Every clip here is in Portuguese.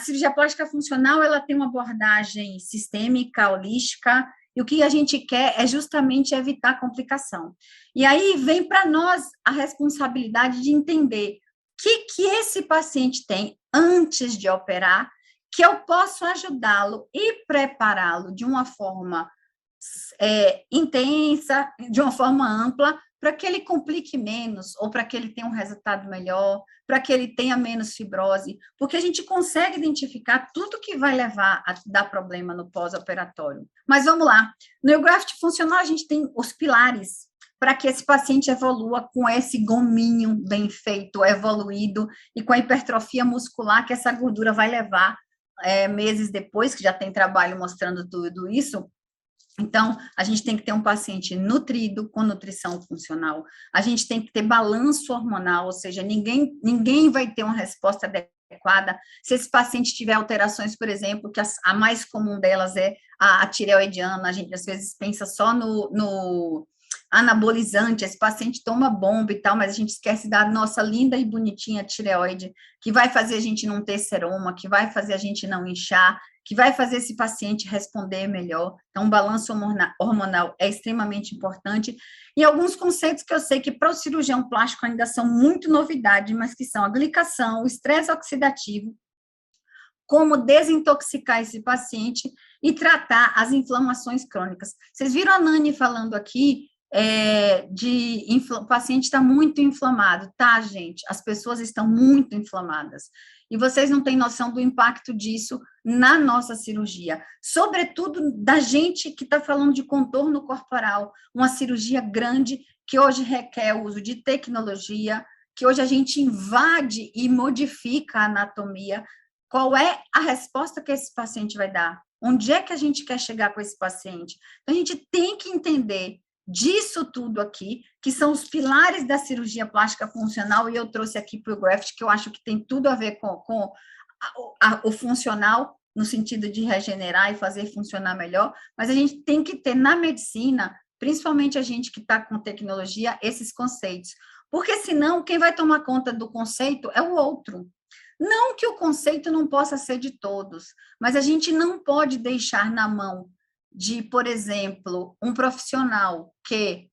cirurgia plástica funcional, ela tem uma abordagem sistêmica, holística, e o que a gente quer é justamente evitar complicação. E aí vem para nós a responsabilidade de entender o que esse paciente tem antes de operar, que eu posso ajudá-lo e prepará-lo de uma forma intensa, de uma forma ampla, para que ele complique menos, ou para que ele tenha um resultado melhor, para que ele tenha menos fibrose, porque a gente consegue identificar tudo que vai levar a dar problema no pós-operatório. Mas vamos lá, no Eugraft funcional a gente tem os pilares para que esse paciente evolua com esse gominho bem feito, evoluído, e com a hipertrofia muscular que essa gordura vai levar meses depois, que já tem trabalho mostrando tudo isso. Então, a gente tem que ter um paciente nutrido, com nutrição funcional, a gente tem que ter balanço hormonal, ou seja, ninguém vai ter uma resposta adequada se esse paciente tiver alterações, por exemplo, que a mais comum delas é a tireoidiana, a gente às vezes pensa só no anabolizante, esse paciente toma bomba e tal, mas a gente esquece da nossa linda e bonitinha tireoide, que vai fazer a gente não ter seroma, que vai fazer a gente não inchar, que vai fazer esse paciente responder melhor. Então, o balanço hormonal é extremamente importante. E alguns conceitos que eu sei que para o cirurgião plástico ainda são muito novidade, mas que são a glicação, o estresse oxidativo, como desintoxicar esse paciente e tratar as inflamações crônicas. Vocês viram a Nani falando aqui o paciente está muito inflamado, tá, gente? As pessoas estão muito inflamadas. E vocês não têm noção do impacto disso na nossa cirurgia. Sobretudo da gente que está falando de contorno corporal, uma cirurgia grande que hoje requer o uso de tecnologia, que hoje a gente invade e modifica a anatomia. Qual é a resposta que esse paciente vai dar? Onde é que a gente quer chegar com esse paciente? Então, a gente tem que entender disso tudo aqui, que são os pilares da cirurgia plástica funcional, e eu trouxe aqui para o Graft, que eu acho que tem tudo a ver com o funcional, no sentido de regenerar e fazer funcionar melhor, mas a gente tem que ter na medicina, principalmente a gente que está com tecnologia, esses conceitos, porque senão quem vai tomar conta do conceito é o outro. Não que o conceito não possa ser de todos, mas a gente não pode deixar na mão de, por exemplo, um profissional que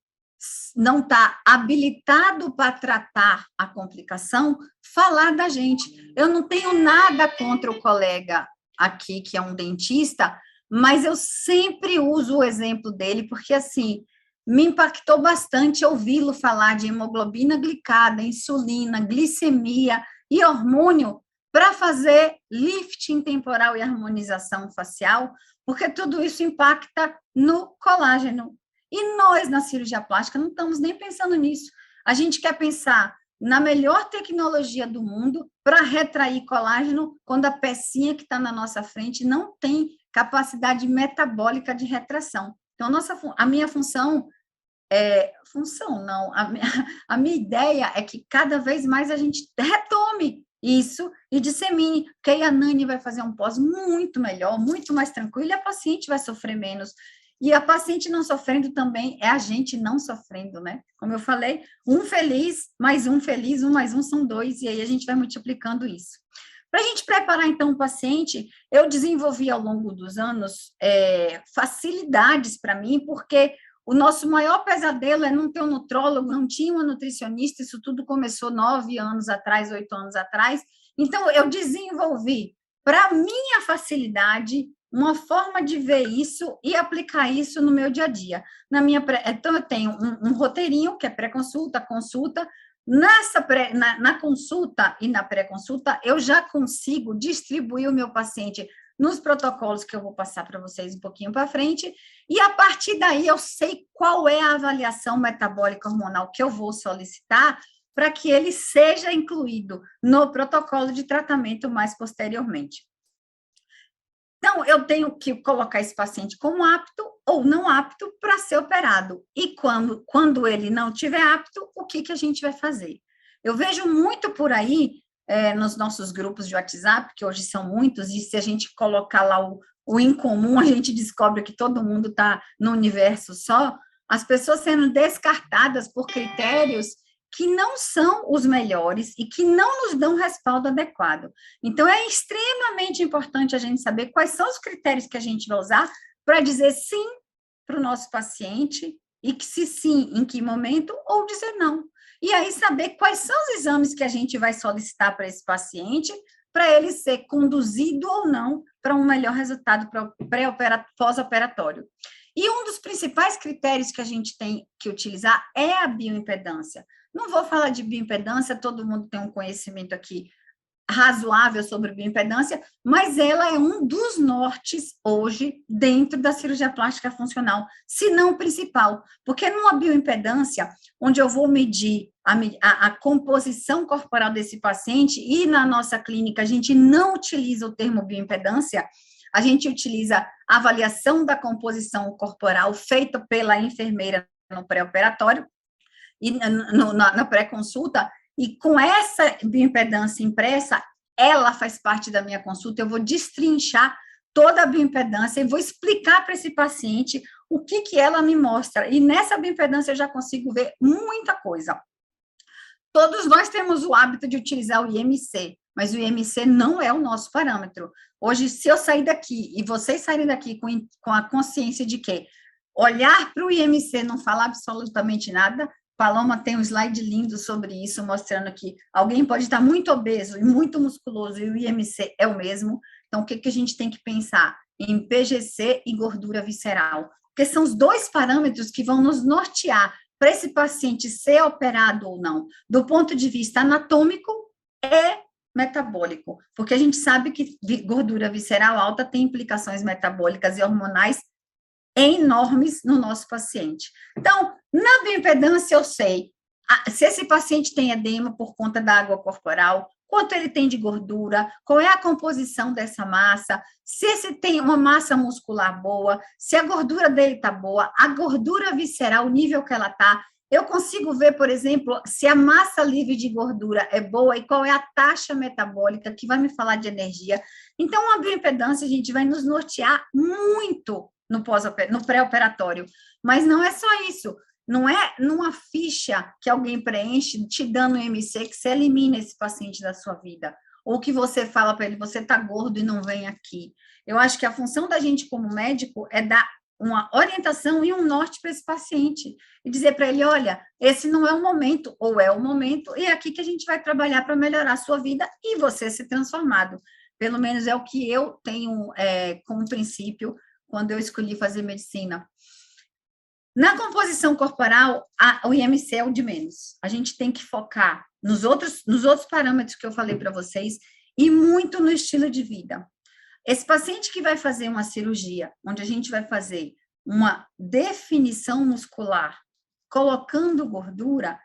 não está habilitado para tratar a complicação, falar da gente. Eu não tenho nada contra o colega aqui, que é um dentista, mas eu sempre uso o exemplo dele, porque, assim, me impactou bastante ouvi-lo falar de hemoglobina glicada, insulina, glicemia e hormônio para fazer lifting temporal e harmonização facial, porque tudo isso impacta no colágeno. E nós, na cirurgia plástica, não estamos nem pensando nisso. A gente quer pensar na melhor tecnologia do mundo para retrair colágeno quando a pecinha que está na nossa frente não tem capacidade metabólica de retração. Então, a minha função a minha ideia é que cada vez mais a gente retome isso e dissemine, porque aí a Nani vai fazer um pós muito melhor, muito mais tranquilo, e a paciente vai sofrer menos. E a paciente não sofrendo também é a gente não sofrendo, né? Como eu falei, um feliz, mais um feliz, um mais um são dois, e aí a gente vai multiplicando isso. Para a gente preparar, então, o paciente, eu desenvolvi ao longo dos anos facilidades para mim, porque o nosso maior pesadelo é não ter um nutrólogo, não tinha uma nutricionista, isso tudo começou 9 anos atrás, 8 anos atrás. Então, eu desenvolvi, para minha facilidade, uma forma de ver isso e aplicar isso no meu dia a dia. Então, eu tenho um roteirinho, que é pré-consulta, consulta. Na consulta e na pré-consulta, eu já consigo distribuir o meu paciente nos protocolos que eu vou passar para vocês um pouquinho para frente, e a partir daí eu sei qual é a avaliação metabólica hormonal que eu vou solicitar para que ele seja incluído no protocolo de tratamento mais posteriormente. Então, eu tenho que colocar esse paciente como apto ou não apto para ser operado. E quando ele não estiver apto, o que a gente vai fazer? Eu vejo muito por aí, nos nossos grupos de WhatsApp, que hoje são muitos, e se a gente colocar lá o incomum, a gente descobre que todo mundo está no universo só, as pessoas sendo descartadas por critérios que não são os melhores e que não nos dão respaldo adequado. Então, é extremamente importante a gente saber quais são os critérios que a gente vai usar para dizer sim para o nosso paciente e que se sim, em que momento, ou dizer não. E aí saber quais são os exames que a gente vai solicitar para esse paciente, para ele ser conduzido ou não para um melhor resultado pós-operatório. E um dos principais critérios que a gente tem que utilizar é a bioimpedância. Não vou falar de bioimpedância, todo mundo tem um conhecimento aqui razoável sobre bioimpedância, mas ela é um dos nortes hoje dentro da cirurgia plástica funcional, se não o principal, porque numa bioimpedância, onde eu vou medir a composição corporal desse paciente, e na nossa clínica a gente não utiliza o termo bioimpedância, a gente utiliza a avaliação da composição corporal feita pela enfermeira no pré-operatório e na pré-consulta, e com essa bioimpedância impressa, ela faz parte da minha consulta, eu vou destrinchar toda a bioimpedância e vou explicar para esse paciente o que ela me mostra. E nessa bioimpedância eu já consigo ver muita coisa. Todos nós temos o hábito de utilizar o IMC, mas o IMC não é o nosso parâmetro. Hoje, se eu sair daqui e vocês saírem daqui com a consciência de que olhar para o IMC não falar absolutamente nada, Paloma tem um slide lindo sobre isso, mostrando que alguém pode estar muito obeso e muito musculoso, e o IMC é o mesmo. Então, o que a gente tem que pensar? Em PGC e gordura visceral. Porque são os dois parâmetros que vão nos nortear para esse paciente ser operado ou não, do ponto de vista anatômico e metabólico. Porque a gente sabe que gordura visceral alta tem implicações metabólicas e hormonais enormes no nosso paciente. Então, na bioimpedância, eu sei se esse paciente tem edema por conta da água corporal, quanto ele tem de gordura, qual é a composição dessa massa, se esse tem uma massa muscular boa, se a gordura dele está boa, a gordura visceral, o nível que ela está. Eu consigo ver, por exemplo, se a massa livre de gordura é boa e qual é a taxa metabólica, que vai me falar de energia. Então, a bioimpedância, a gente vai nos nortear muito no pré-operatório. Mas não é só isso. Não é numa ficha que alguém preenche te dando um MC que você elimina esse paciente da sua vida. Ou que você fala para ele, você está gordo e não vem aqui. Eu acho que a função da gente como médico é dar uma orientação e um norte para esse paciente. E dizer para ele, olha, esse não é o momento, ou é o momento, e é aqui que a gente vai trabalhar para melhorar a sua vida e você ser transformado. Pelo menos é o que eu tenho como princípio quando eu escolhi fazer medicina. Na composição corporal, o IMC é o de menos. A gente tem que focar nos outros parâmetros que eu falei para vocês e muito no estilo de vida. Esse paciente que vai fazer uma cirurgia, onde a gente vai fazer uma definição muscular, colocando gordura,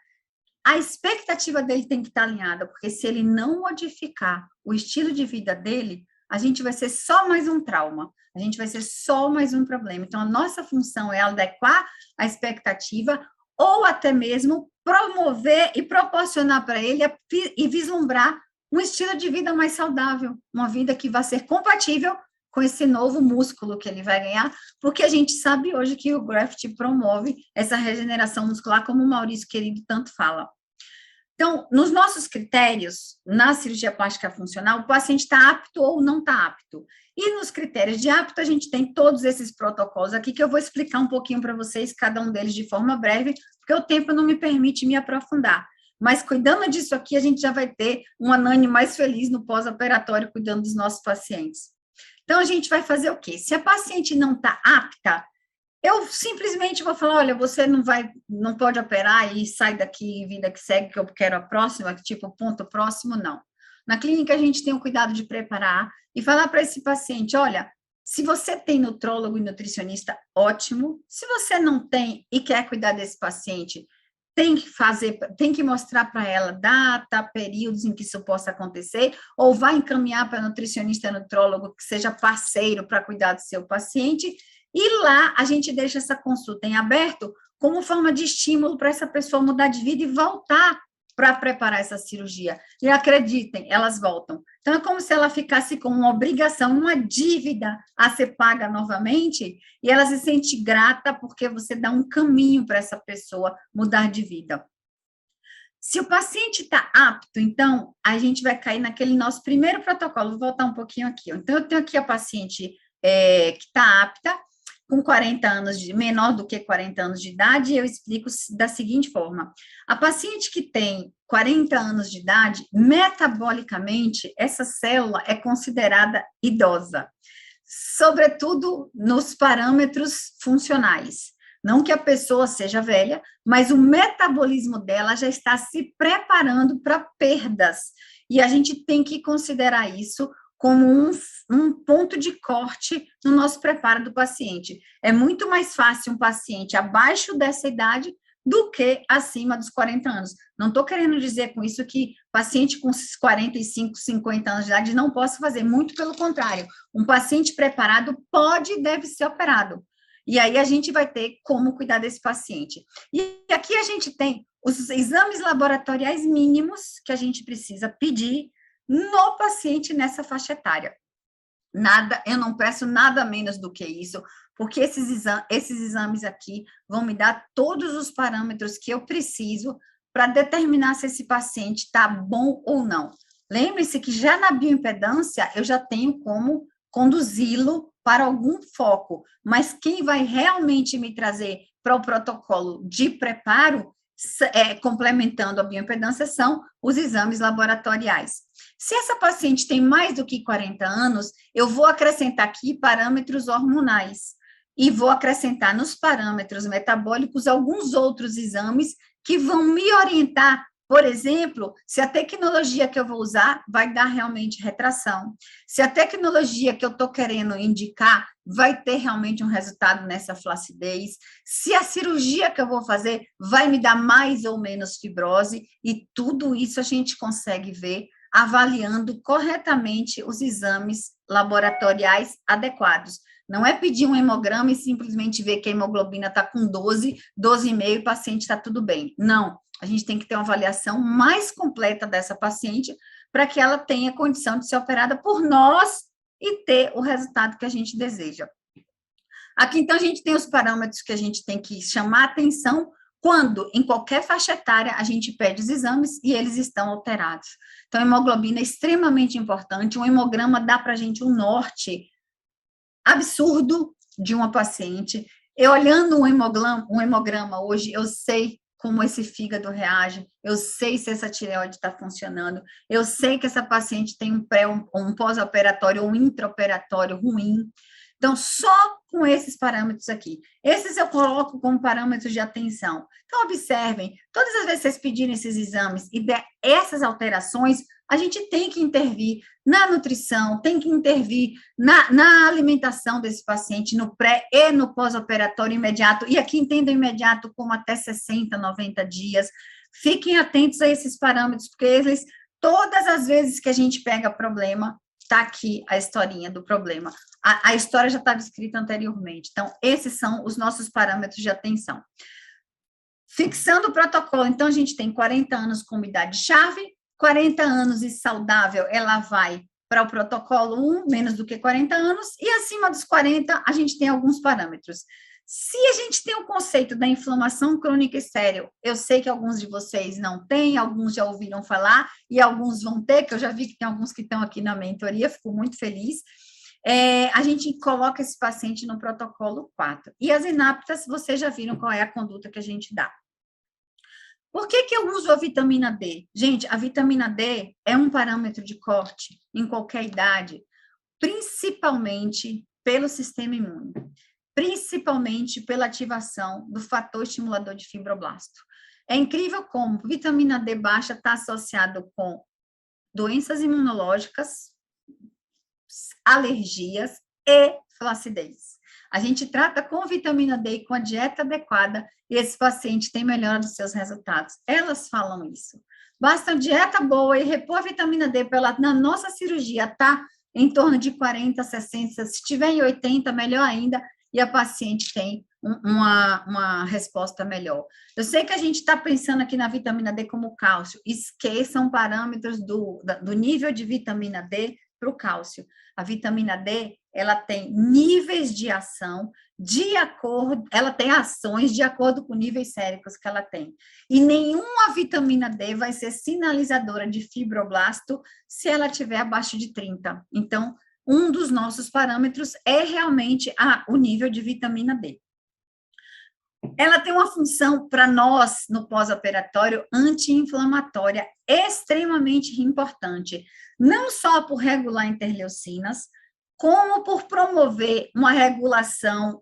a expectativa dele tem que estar alinhada, porque se ele não modificar o estilo de vida dele, a gente vai ser só mais um trauma, a gente vai ser só mais um problema. Então, a nossa função é adequar a expectativa ou até mesmo promover e proporcionar para ele e vislumbrar um estilo de vida mais saudável, uma vida que vai ser compatível com esse novo músculo que ele vai ganhar, porque a gente sabe hoje que o graft promove essa regeneração muscular, como o Maurício querido tanto fala. Então, nos nossos critérios, na cirurgia plástica funcional, o paciente está apto ou não está apto. E nos critérios de apto, a gente tem todos esses protocolos aqui, que eu vou explicar um pouquinho para vocês, cada um deles de forma breve, porque o tempo não me permite me aprofundar. Mas cuidando disso aqui, a gente já vai ter um Anani mais feliz no pós-operatório, cuidando dos nossos pacientes. Então, a gente vai fazer o quê? Se a paciente não está apta, eu simplesmente vou falar, olha, você não pode operar e sai daqui, vida que segue, que eu quero a próxima, tipo, ponto próximo, não. Na clínica, a gente tem o cuidado de preparar e falar para esse paciente, olha, se você tem nutrólogo e nutricionista, ótimo. Se você não tem e quer cuidar desse paciente, tem que mostrar para ela data, períodos em que isso possa acontecer, ou vai encaminhar para nutricionista e nutrólogo que seja parceiro para cuidar do seu paciente. E lá a gente deixa essa consulta em aberto como forma de estímulo para essa pessoa mudar de vida e voltar para preparar essa cirurgia. E acreditem, elas voltam. Então, é como se ela ficasse com uma obrigação, uma dívida a ser paga novamente, e ela se sente grata porque você dá um caminho para essa pessoa mudar de vida. Se o paciente está apto, então, a gente vai cair naquele nosso primeiro protocolo. Vou voltar um pouquinho aqui. Então, eu tenho aqui a paciente que está apta, com 40 anos, menor do que 40 anos de idade, e eu explico da seguinte forma. A paciente que tem 40 anos de idade, metabolicamente, essa célula é considerada idosa, sobretudo nos parâmetros funcionais. Não que a pessoa seja velha, mas o metabolismo dela já está se preparando para perdas. E a gente tem que considerar isso como um ponto de corte no nosso preparo do paciente. É muito mais fácil um paciente abaixo dessa idade do que acima dos 40 anos. Não estou querendo dizer com isso que paciente com 45, 50 anos de idade não possa fazer, muito pelo contrário. Um paciente preparado pode e deve ser operado. E aí a gente vai ter como cuidar desse paciente. E aqui a gente tem os exames laboratoriais mínimos que a gente precisa pedir no paciente nessa faixa etária. Nada, eu não peço nada menos do que isso, porque esses exames aqui vão me dar todos os parâmetros que eu preciso para determinar se esse paciente está bom ou não. Lembre-se que já na bioimpedância eu já tenho como conduzi-lo para algum foco, mas quem vai realmente me trazer para o protocolo de preparo, complementando a bioimpedância, são os exames laboratoriais. Se essa paciente tem mais do que 40 anos, eu vou acrescentar aqui parâmetros hormonais e vou acrescentar nos parâmetros metabólicos alguns outros exames que vão me orientar. Por exemplo, se a tecnologia que eu vou usar vai dar realmente retração, se a tecnologia que eu estou querendo indicar vai ter realmente um resultado nessa flacidez, se a cirurgia que eu vou fazer vai me dar mais ou menos fibrose, e tudo isso a gente consegue ver avaliando corretamente os exames laboratoriais adequados. Não é pedir um hemograma e simplesmente ver que a hemoglobina está com 12, 12,5, o paciente está tudo bem. Não. A gente tem que ter uma avaliação mais completa dessa paciente para que ela tenha condição de ser operada por nós e ter o resultado que a gente deseja. Aqui, então, a gente tem os parâmetros que a gente tem que chamar atenção quando, em qualquer faixa etária, a gente pede os exames e eles estão alterados. Então, a hemoglobina é extremamente importante. Um hemograma dá para a gente um norte absurdo de uma paciente. Eu olhando um hemograma hoje, eu sei como esse fígado reage, eu sei se essa tireoide está funcionando, eu sei que essa paciente tem um pós-operatório ou um intraoperatório ruim. Então, só com esses parâmetros aqui. Esses eu coloco como parâmetros de atenção. Então, observem, todas as vezes que vocês pedirem esses exames e der essas alterações, a gente tem que intervir na nutrição, tem que intervir na alimentação desse paciente, no pré e no pós-operatório imediato. E aqui entendo imediato como até 60, 90 dias. Fiquem atentos a esses parâmetros, porque eles, todas as vezes que a gente pega problema, está aqui a historinha do problema. A história já está descrita anteriormente. Então, esses são os nossos parâmetros de atenção. Fixando o protocolo, então, a gente tem 40 anos com idade-chave, 40 anos e saudável, ela vai para o protocolo 1, menos do que 40 anos, e acima dos 40, a gente tem alguns parâmetros. Se a gente tem o conceito da inflamação crônica estéril, eu sei que alguns de vocês não têm, alguns já ouviram falar, e alguns vão ter, que eu já vi que tem alguns que estão aqui na mentoria, fico muito feliz. A gente coloca esse paciente no protocolo 4. E as inaptas, vocês já viram qual é a conduta que a gente dá. Por que eu uso a vitamina D? Gente, a vitamina D é um parâmetro de corte em qualquer idade, principalmente pelo sistema imune, principalmente pela ativação do fator estimulador de fibroblasto. É incrível como vitamina D baixa está associado com doenças imunológicas, alergias e flacidez. A gente trata com vitamina D e com a dieta adequada e esse paciente tem melhora dos seus resultados. Elas falam isso. Basta uma dieta boa e repor a vitamina D na nossa cirurgia, tá? Em torno de 40, 60, se tiver em 80, melhor ainda, e a paciente tem uma resposta melhor. Eu sei que a gente está pensando aqui na vitamina D como cálcio, esqueçam parâmetros do nível de vitamina D para o cálcio. A vitamina D, ela tem níveis de ação de acordo, ela tem ações de acordo com níveis séricos que ela tem. E nenhuma vitamina D vai ser sinalizadora de fibroblasto se ela estiver abaixo de 30. Então, um dos nossos parâmetros é realmente o nível de vitamina D. Ela tem uma função para nós, no pós-operatório, anti-inflamatória, extremamente importante, não só por regular interleucinas, como por promover uma regulação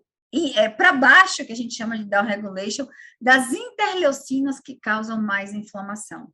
para baixo, que a gente chama de downregulation, das interleucinas que causam mais inflamação.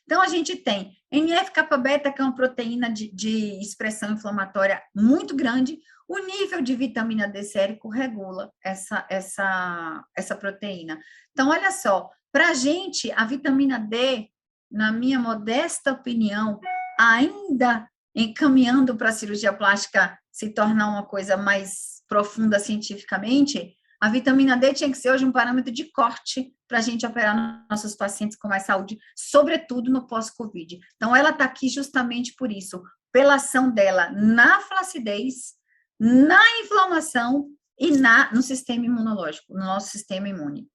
Então, a gente tem NF-kappa-beta, que é uma proteína de expressão inflamatória muito grande. O nível de vitamina D sérico regula essa proteína. Então, olha só, para a gente, a vitamina D, na minha modesta opinião, ainda encaminhando para a cirurgia plástica se tornar uma coisa mais profunda cientificamente, a vitamina D tinha que ser hoje um parâmetro de corte para a gente operar nossos pacientes com mais saúde, sobretudo no pós-Covid. Então, ela está aqui justamente por isso, pela ação dela na flacidez, na inflamação e no sistema imunológico, no nosso sistema imune.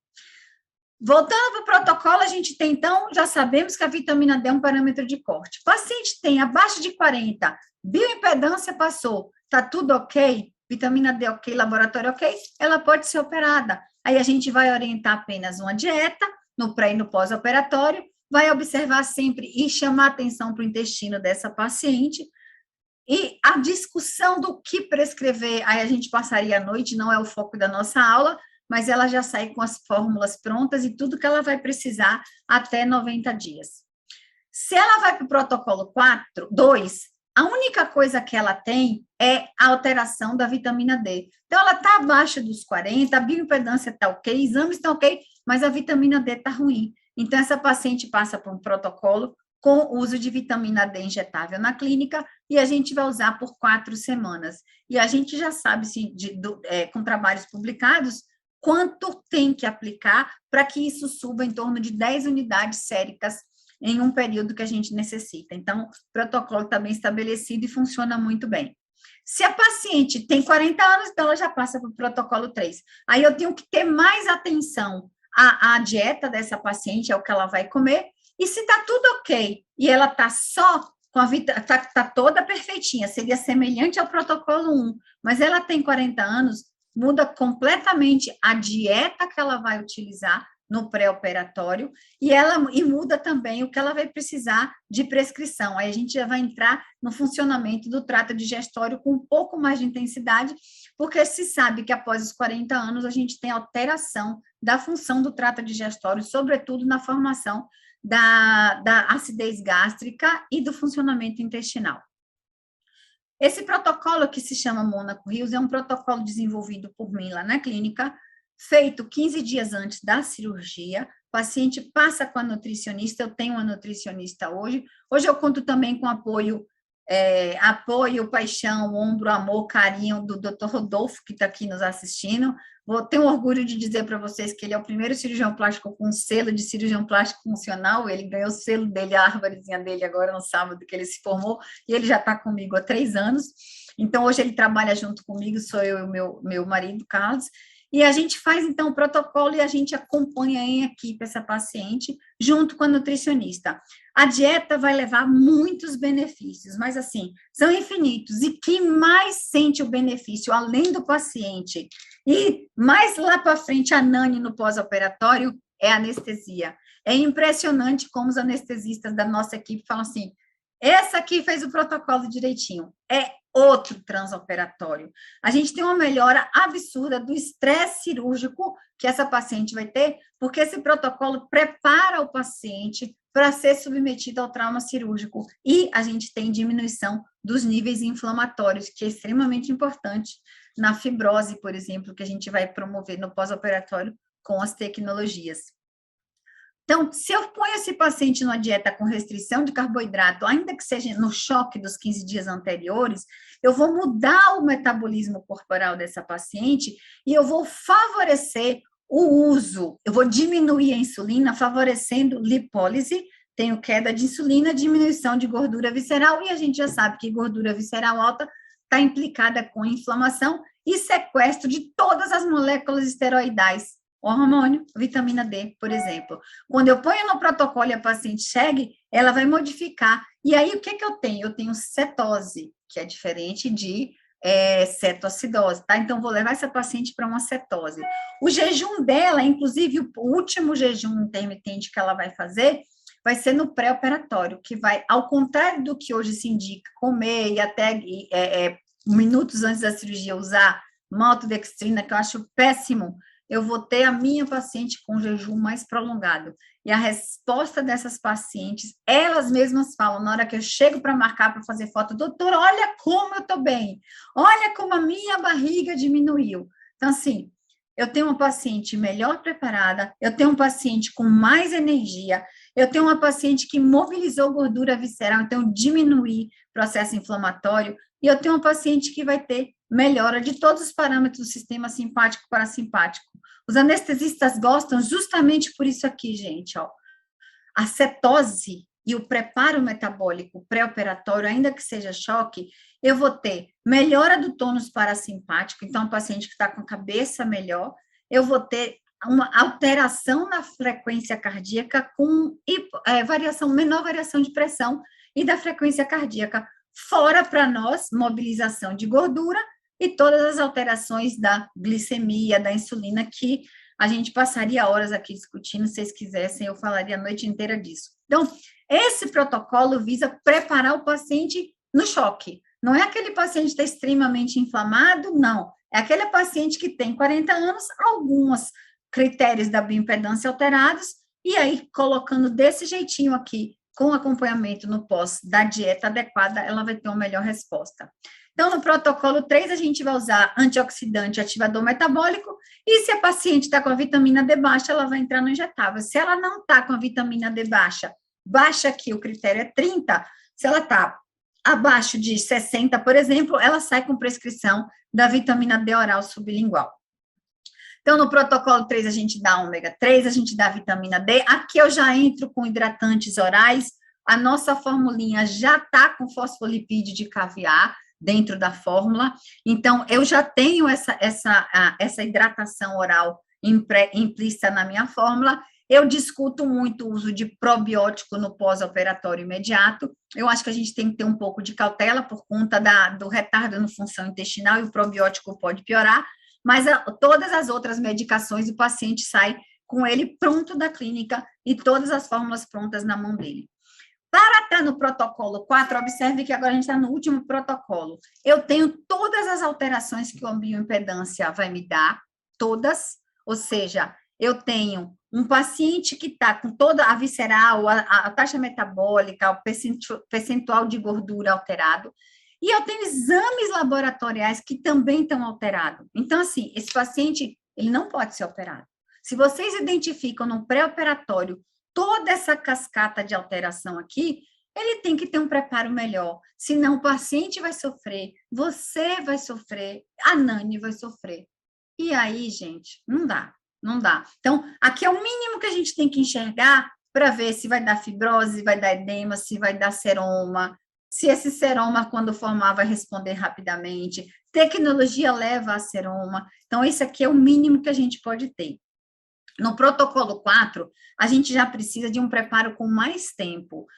Voltando para o protocolo, a gente tem, então, já sabemos que a vitamina D é um parâmetro de corte. O paciente tem abaixo de 40, bioimpedância passou, está tudo ok, vitamina D ok, laboratório ok, ela pode ser operada. Aí a gente vai orientar apenas uma dieta, no pré e no pós-operatório, vai observar sempre e chamar atenção para o intestino dessa paciente, e a discussão do que prescrever, aí a gente passaria a noite, não é o foco da nossa aula, mas ela já sai com as fórmulas prontas e tudo que ela vai precisar até 90 dias. Se ela vai para o protocolo 2, a única coisa que ela tem é a alteração da vitamina D. Então, ela está abaixo dos 40, a bioimpedância está ok, exames estão ok, mas a vitamina D está ruim. Então, essa paciente passa por um protocolo com uso de vitamina D injetável na clínica, e a gente vai usar por 4 semanas. E a gente já sabe, com trabalhos publicados, quanto tem que aplicar para que isso suba em torno de 10 unidades séricas em um período que a gente necessita. Então, o protocolo está bem estabelecido e funciona muito bem. Se a paciente tem 40 anos, então ela já passa para o protocolo 3. Aí eu tenho que ter mais atenção à dieta dessa paciente, ao que ela vai comer, e se está tudo ok, e ela está só com a vitamina, está toda perfeitinha, seria semelhante ao protocolo 1, mas ela tem 40 anos, muda completamente a dieta que ela vai utilizar no pré-operatório, e muda também o que ela vai precisar de prescrição. Aí a gente já vai entrar no funcionamento do trato digestório com um pouco mais de intensidade, porque se sabe que após os 40 anos a gente tem alteração da função do trato digestório, sobretudo na formação da acidez gástrica e do funcionamento intestinal. Esse protocolo, que se chama Mônaco Rios, é um protocolo desenvolvido por mim lá na clínica, feito 15 dias antes da cirurgia. O paciente passa com a nutricionista, eu tenho uma nutricionista hoje. Hoje eu conto também com apoio, paixão, ombro, amor, carinho do Dr. Rodolfo, que está aqui nos assistindo. Tenho orgulho de dizer para vocês que ele é o primeiro cirurgião plástico com selo de cirurgião plástico funcional. Ele ganhou o selo dele, a árvorezinha dele, agora no sábado que ele se formou, e ele já está comigo há 3 anos. Então, hoje ele trabalha junto comigo, sou eu e o meu marido, Carlos, e a gente faz, então, o protocolo e a gente acompanha em equipe essa paciente, junto com a nutricionista. A dieta vai levar muitos benefícios, mas, assim, são infinitos. E quem mais sente o benefício, além do paciente, e mais lá para frente, a Nani, no pós-operatório, é a anestesia. É impressionante como os anestesistas da nossa equipe falam assim, essa aqui fez o protocolo direitinho. É outro transoperatório. A gente tem uma melhora absurda do estresse cirúrgico que essa paciente vai ter, porque esse protocolo prepara o paciente para ser submetido ao trauma cirúrgico, e a gente tem diminuição dos níveis inflamatórios, que é extremamente importante na fibrose, por exemplo, que a gente vai promover no pós-operatório com as tecnologias. Então, se eu ponho esse paciente numa dieta com restrição de carboidrato, ainda que seja no choque dos 15 dias anteriores, eu vou mudar o metabolismo corporal dessa paciente e eu vou favorecer o uso, eu vou diminuir a insulina, favorecendo lipólise, tenho queda de insulina, diminuição de gordura visceral, e a gente já sabe que gordura visceral alta está implicada com inflamação e sequestro de todas as moléculas esteroidais, hormônio, vitamina D, por exemplo. Quando eu ponho no protocolo e a paciente segue, ela vai modificar. E aí, o que eu tenho? Eu tenho cetose, que é diferente de cetoacidose, tá? Então, vou levar essa paciente para uma cetose. O jejum dela, inclusive, o último jejum intermitente que ela vai fazer, vai ser no pré-operatório, que vai, ao contrário do que hoje se indica, comer e até minutos antes da cirurgia usar maltodextrina, que eu acho péssimo, eu vou ter a minha paciente com jejum mais prolongado. E a resposta dessas pacientes, elas mesmas falam, na hora que eu chego para marcar, para fazer foto, doutor, olha como eu estou bem, olha como a minha barriga diminuiu. Então, assim, eu tenho uma paciente melhor preparada, eu tenho um paciente com mais energia, eu tenho uma paciente que mobilizou gordura visceral, então diminuir processo inflamatório, e eu tenho uma paciente que vai ter melhora de todos os parâmetros do sistema simpático e parasimpático. Os anestesistas gostam justamente por isso aqui, gente, ó. A cetose e o preparo metabólico pré-operatório, ainda que seja choque, eu vou ter melhora do tônus parasimpático, então, o paciente que está com a cabeça melhor, eu vou ter uma alteração na frequência cardíaca com menor variação de pressão e da frequência cardíaca, fora para nós, mobilização de gordura e todas as alterações da glicemia, da insulina, que a gente passaria horas aqui discutindo, se vocês quisessem, eu falaria a noite inteira disso. Então, esse protocolo visa preparar o paciente no choque. Não é aquele paciente que está extremamente inflamado, não. É aquele paciente que tem 40 anos, alguns critérios da bioimpedância alterados, e aí, colocando desse jeitinho aqui, com acompanhamento no pós da dieta adequada, ela vai ter uma melhor resposta. Então, no protocolo 3, a gente vai usar antioxidante ativador metabólico, e se a paciente está com a vitamina D baixa, ela vai entrar no injetável. Se ela não está com a vitamina D baixa, baixa aqui, o critério é 30, se ela está abaixo de 60, por exemplo, ela sai com prescrição da vitamina D oral sublingual. Então, no protocolo 3, a gente dá ômega 3, a gente dá vitamina D. Aqui eu já entro com hidratantes orais. A nossa formulinha já está com fosfolipídio de caviar dentro da fórmula. Então, eu já tenho essa hidratação oral implícita na minha fórmula. Eu discuto muito o uso de probiótico no pós-operatório imediato. Eu acho que a gente tem que ter um pouco de cautela por conta do retardo na função intestinal, e o probiótico pode piorar. Mas todas as outras medicações, o paciente sai com ele pronto da clínica e todas as fórmulas prontas na mão dele. Para estar no protocolo 4, observe que agora a gente está no último protocolo. Eu tenho todas as alterações que a bioimpedância vai me dar, todas, ou seja, eu tenho um paciente que está com toda a visceral, a taxa metabólica, o percentual de gordura alterado, e eu tenho exames laboratoriais que também estão alterados. Então, assim, esse paciente, ele não pode ser operado. Se vocês identificam no pré-operatório toda essa cascata de alteração aqui, ele tem que ter um preparo melhor. Senão, o paciente vai sofrer, você vai sofrer, a Nani vai sofrer. E aí, gente, não dá, não dá. Então, aqui é o mínimo que a gente tem que enxergar para ver se vai dar fibrose, vai dar edema, se vai dar seroma, se esse seroma, quando formar, vai responder rapidamente. Tecnologia leva a seroma. Então, esse aqui é o mínimo que a gente pode ter. No protocolo 4, a gente já precisa de um preparo com mais tempo.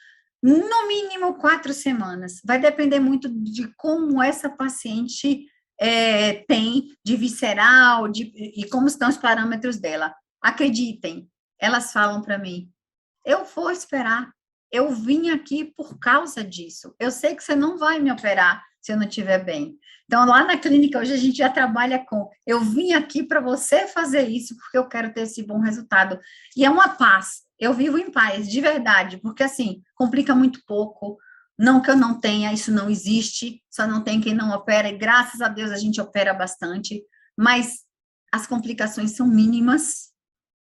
No mínimo 4 semanas. Vai depender muito de como essa paciente tem de visceral, e como estão os parâmetros dela. Acreditem, elas falam para mim, eu vou esperar. Eu vim aqui por causa disso. Eu sei que você não vai me operar se eu não estiver bem. Então, lá na clínica, hoje a gente já trabalha com, eu vim aqui para você fazer isso, porque eu quero ter esse bom resultado. E é uma paz. Eu vivo em paz, de verdade, porque, assim, complica muito pouco. Não que eu não tenha, isso não existe, só não tem quem não opera, e graças a Deus a gente opera bastante, mas as complicações são mínimas.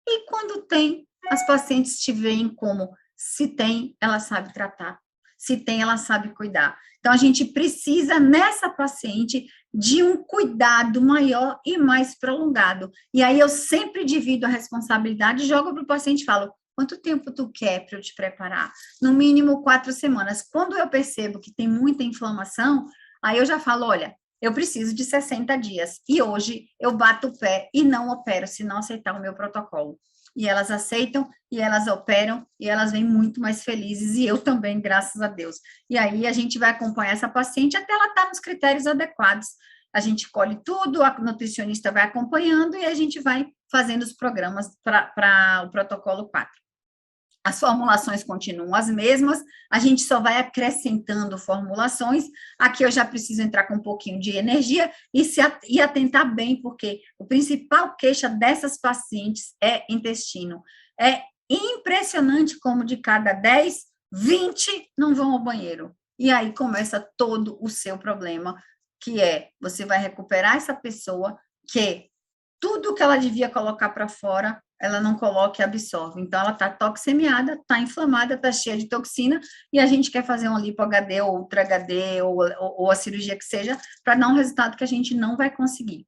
E quando tem, as pacientes te veem como... Se tem, ela sabe tratar. Se tem, ela sabe cuidar. Então, a gente precisa, nessa paciente, de um cuidado maior e mais prolongado. E aí, eu sempre divido a responsabilidade, jogo para o paciente e falo, quanto tempo tu quer para eu te preparar? No mínimo 4 semanas. Quando eu percebo que tem muita inflamação, aí eu já falo, olha, eu preciso de 60 dias. E hoje eu bato o pé e não opero, se não aceitar o meu protocolo. E elas aceitam, e elas operam, e elas vêm muito mais felizes, e eu também, graças a Deus. E aí a gente vai acompanhar essa paciente até ela estar nos critérios adequados. A gente colhe tudo, a nutricionista vai acompanhando, e a gente vai fazendo os programas para o protocolo 4. As formulações continuam as mesmas, a gente só vai acrescentando formulações. Aqui eu já preciso entrar com um pouquinho de energia e atentar bem, porque o principal queixa dessas pacientes é intestino. É impressionante como de cada 10, 20 não vão ao banheiro. E aí começa todo o seu problema, que é, você vai recuperar essa pessoa que tudo que ela devia colocar para fora, ela não coloca e absorve. Então, ela está toxemiada, está inflamada, está cheia de toxina, e a gente quer fazer um lipo-HD, ou ultra HD, ou a cirurgia que seja, para dar um resultado que a gente não vai conseguir.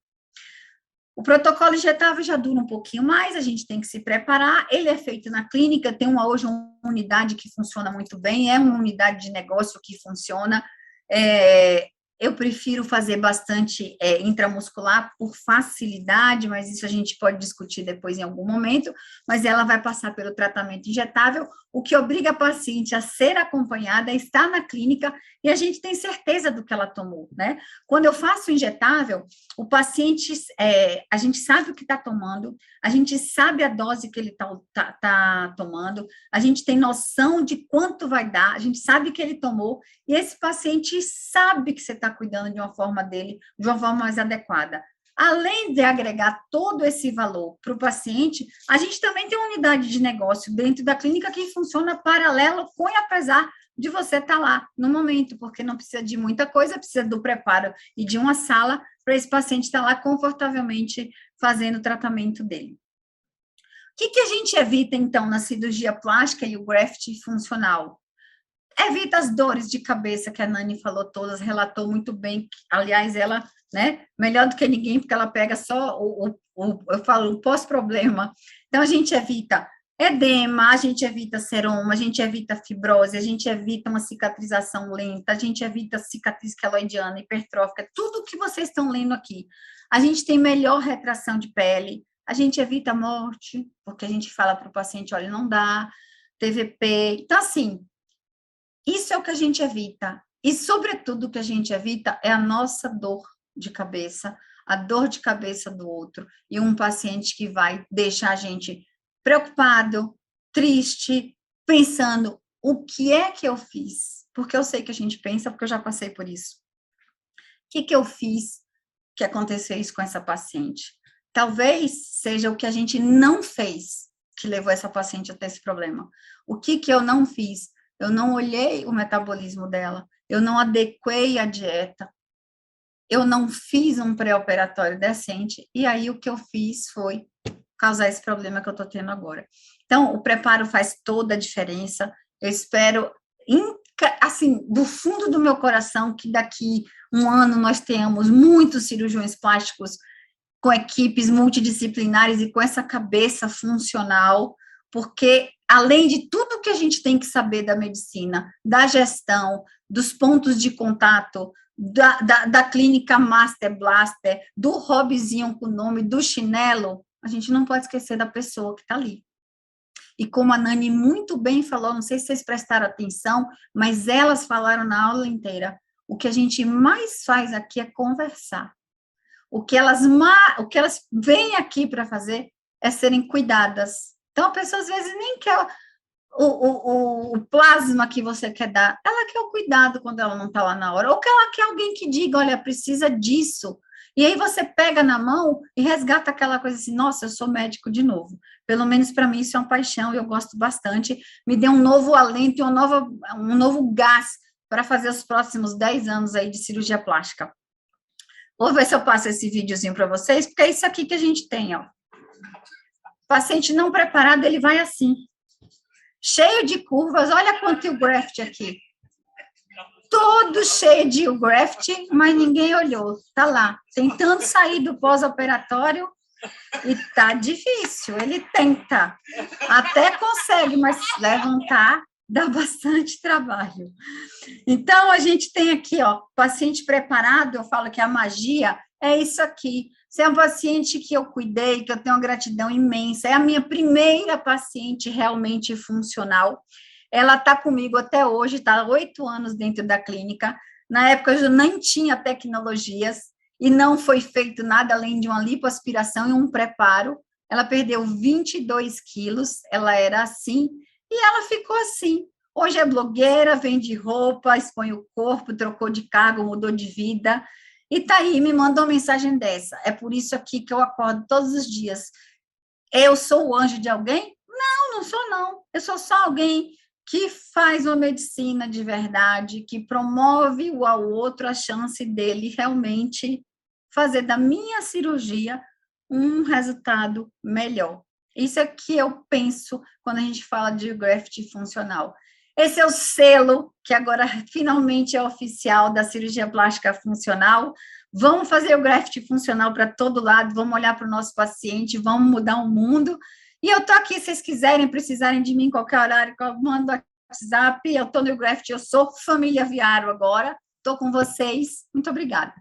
O protocolo injetável já dura um pouquinho mais, a gente tem que se preparar, ele é feito na clínica, tem hoje uma unidade que funciona muito bem, é uma unidade de negócio que funciona, eu prefiro fazer bastante intramuscular por facilidade, mas isso a gente pode discutir depois em algum momento, mas ela vai passar pelo tratamento injetável, o que obriga a paciente a ser acompanhada, a estar na clínica, e a gente tem certeza do que ela tomou, né? Quando eu faço injetável, o paciente, a gente sabe o que está tomando, a gente sabe a dose que ele tá tomando, a gente tem noção de quanto vai dar, a gente sabe que ele tomou, e esse paciente sabe que você está cuidando de uma forma dele, de uma forma mais adequada. Além de agregar todo esse valor para o paciente, a gente também tem uma unidade de negócio dentro da clínica que funciona paralelo com e apesar de você estar lá no momento, porque não precisa de muita coisa, precisa do preparo e de uma sala para esse paciente estar lá confortavelmente fazendo o tratamento dele. O que a gente evita, então, na cirurgia plástica e o graft funcional? Evita as dores de cabeça que a Nani falou todas, relatou muito bem, aliás, ela, né, melhor do que ninguém, porque ela pega só eu falo, o pós-problema. Então, a gente evita edema, a gente evita seroma, a gente evita fibrose, a gente evita uma cicatrização lenta, a gente evita cicatriz queloidiana, hipertrófica, tudo que vocês estão lendo aqui. A gente tem melhor retração de pele, a gente evita morte, porque a gente fala para o paciente, olha, não dá, TVP. Então, assim, isso é o que a gente evita. E, sobretudo, o que a gente evita é a nossa dor de cabeça, a dor de cabeça do outro, e um paciente que vai deixar a gente preocupado, triste, pensando, o que é que eu fiz? Porque eu sei que a gente pensa, porque eu já passei por isso. O que eu fiz que aconteceu isso com essa paciente? Talvez seja o que a gente não fez que levou essa paciente até esse problema. O que eu não fiz? Eu não olhei o metabolismo dela, eu não adequei a dieta, eu não fiz um pré-operatório decente, e aí o que eu fiz foi causar esse problema que eu estou tendo agora. Então, o preparo faz toda a diferença, eu espero, assim, do fundo do meu coração, que daqui um ano nós tenhamos muitos cirurgiões plásticos com equipes multidisciplinares e com essa cabeça funcional, porque além de tudo que a gente tem que saber da medicina, da gestão, dos pontos de contato, da clínica Master Blaster, do hobbyzinho com o nome, do chinelo, a gente não pode esquecer da pessoa que está ali. E como a Nani muito bem falou, não sei se vocês prestaram atenção, mas elas falaram na aula inteira, o que a gente mais faz aqui é conversar. O que elas vêm aqui para fazer é serem cuidadas. Então, a pessoa, às vezes, nem quer o plasma que você quer dar, ela quer o cuidado quando ela não está lá na hora, ou que ela quer alguém que diga, olha, precisa disso. E aí você pega na mão e resgata aquela coisa assim, nossa, eu sou médico de novo. Pelo menos para mim isso é uma paixão, eu gosto bastante. Me deu um novo alento e um novo gás para fazer os próximos 10 anos aí de cirurgia plástica. Vou ver se eu passo esse videozinho para vocês, porque é isso aqui que a gente tem, ó. O paciente não preparado, ele vai assim, cheio de curvas, olha quanto o graft aqui. Todo cheio de graft, mas ninguém olhou, tá lá, tentando sair do pós-operatório, E tá difícil, ele tenta, até consegue, mas levantar dá bastante trabalho. Então, a gente tem aqui, ó, paciente preparado, eu falo que a magia é isso aqui. Você é um paciente que eu cuidei, que eu tenho uma gratidão imensa, é a minha primeira paciente realmente funcional. Ela está comigo até hoje, está há 8 anos dentro da clínica. Na época, eu nem tinha tecnologias e não foi feito nada além de uma lipoaspiração e um preparo. Ela perdeu 22 quilos, ela era assim, e ela ficou assim. Hoje é blogueira, vende roupa, expõe o corpo, trocou de cargo, mudou de vida. E tá aí, me mandou uma mensagem dessa. É por isso aqui que eu acordo todos os dias. Eu sou o anjo de alguém? Não, não sou, não. Eu sou só alguém que faz uma medicina de verdade, que promove o ao outro a chance dele realmente fazer da minha cirurgia um resultado melhor. Isso é que eu penso quando a gente fala de graft funcional. Esse é o selo que agora finalmente é oficial da cirurgia plástica funcional. Vamos fazer o graft funcional para todo lado, vamos olhar para o nosso paciente, vamos mudar o mundo. E eu estou aqui, se vocês quiserem, precisarem de mim em qualquer horário, mando WhatsApp, eu estou no graft, eu sou família Viaro agora, estou com vocês. Muito obrigada.